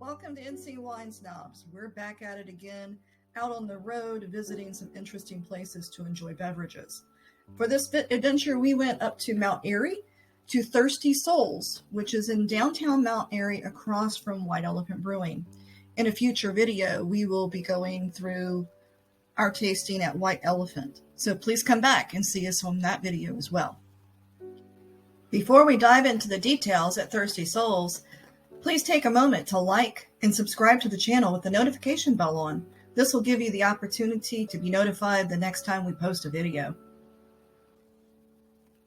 Welcome to NC Wine Snobs. We're back at it again, out on the road, visiting some interesting places to enjoy beverages. For this adventure, we went up to Mount Airy to Thirsty Souls, which is in downtown Mount Airy across from White Elephant Brewing. In a future video, we will be going through our tasting at White Elephant. So please come back and see us on that video as well. Before we dive into the details at Thirsty Souls, please take a moment to like and subscribe to the channel with the notification bell on. This will give you the opportunity to be notified the next time we post a video.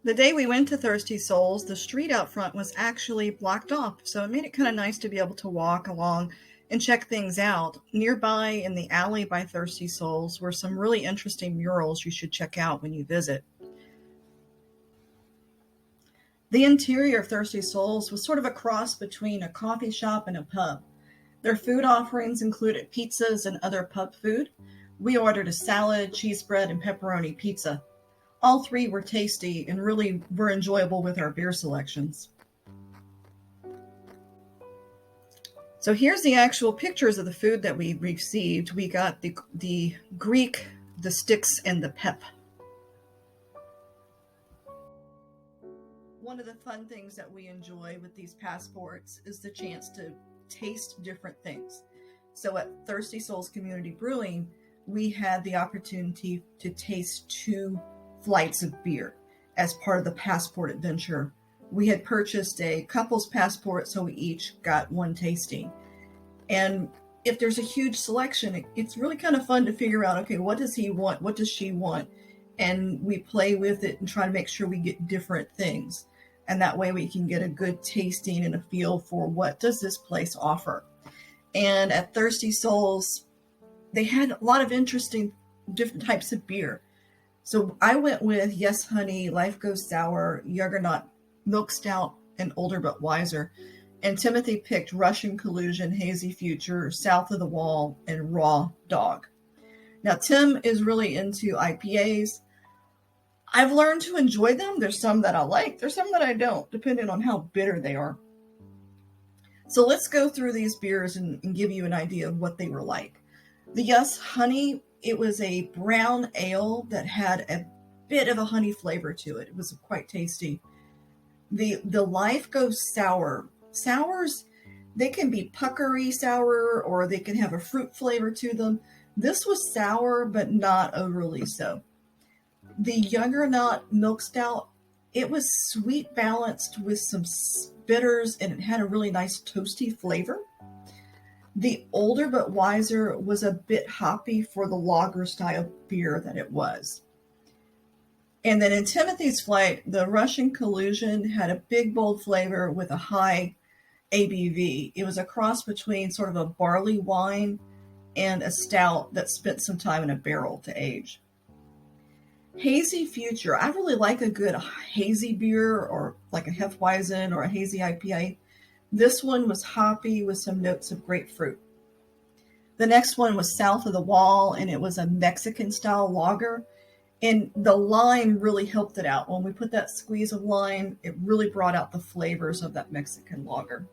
The day we went to Thirsty Souls, the street out front was actually blocked off, so it made it kind of nice to be able to walk along and check things out. Nearby in the alley by Thirsty Souls were some really interesting murals you should check out when you visit. The interior of Thirsty Souls was sort of a cross between a coffee shop and a pub. Their food offerings included pizzas and other pub food. We ordered a salad, cheese bread, and pepperoni pizza. All three were tasty and really were enjoyable with our beer selections. So here's the actual pictures of the food that we received. We got the Greek, the sticks, and the pep. One of the fun things that we enjoy with these passports is the chance to taste different things. So at Thirsty Souls Community Brewing, we had the opportunity to taste 2 flights of beer as part of the passport adventure. We had purchased a couple's passport, so we each got 1 tasting. And if there's a huge selection, it's really kind of fun to figure out, okay, what does he want? What does she want? And we play with it and try to make sure we get different things. And that way we can get a good tasting and a feel for what does this place offer. And at Thirsty Souls, they had a lot of interesting different types of beer. So I went with Yes Honey, Life Goes Sour, Juggernaut, Milk Stout, and Older But Wiser. And Timothy picked Russian Collusion, Hazy Future, South of the Wall, and Raw Dog. Now Tim is really into IPAs. I've learned to enjoy them. There's some that I like. There's some that I don't, depending on how bitter they are. So let's go through these beers and give you an idea of what they were like. The Yes Honey, it was a brown ale that had a bit of a honey flavor to it. It was quite tasty. The Life Goes Sour. Sours, they can be puckery sour or they can have a fruit flavor to them. This was sour, but not overly so. The Juggernaut Milk Stout, it was sweet balanced with some bitters and it had a really nice toasty flavor. The Older But Wiser was a bit hoppy for the lager style beer that it was. And then in Timothy's flight, the Russian Collusion had a big bold flavor with a high ABV. It was a cross between sort of a barley wine and a stout that spent some time in a barrel to age. Hazy Future. I really like a good hazy beer or like a Hefeweizen or a hazy IPA. This one was hoppy with some notes of grapefruit. The next one was South of the Wall, and it was a Mexican style lager. And the lime really helped it out. When we put that squeeze of lime, it really brought out the flavors of that Mexican lager.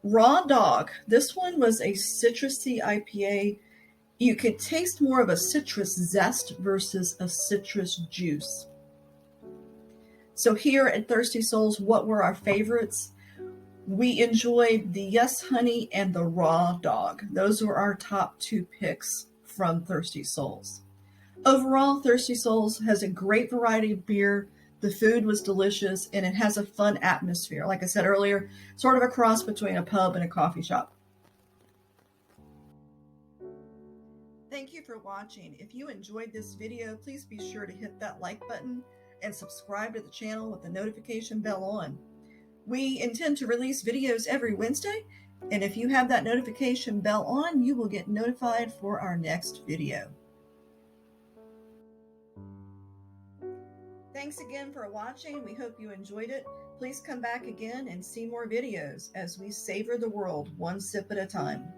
Raw Dog. This one was a citrusy IPA. You could taste more of a citrus zest versus a citrus juice. So here at Thirsty Souls, what were our favorites? We enjoyed the Yes Honey and the Raw Dog. Those were our top 2 picks from Thirsty Souls. Overall, Thirsty Souls has a great variety of beer. The food was delicious and it has a fun atmosphere. Like I said earlier, sort of a cross between a pub and a coffee shop. Thank you for watching. If you enjoyed this video, please be sure to hit that like button and subscribe to the channel with the notification bell on. We intend to release videos every Wednesday, and if you have that notification bell on, you will get notified for our next video. Thanks again for watching. We hope you enjoyed it. Please come back again and see more videos as we savor the world one sip at a time.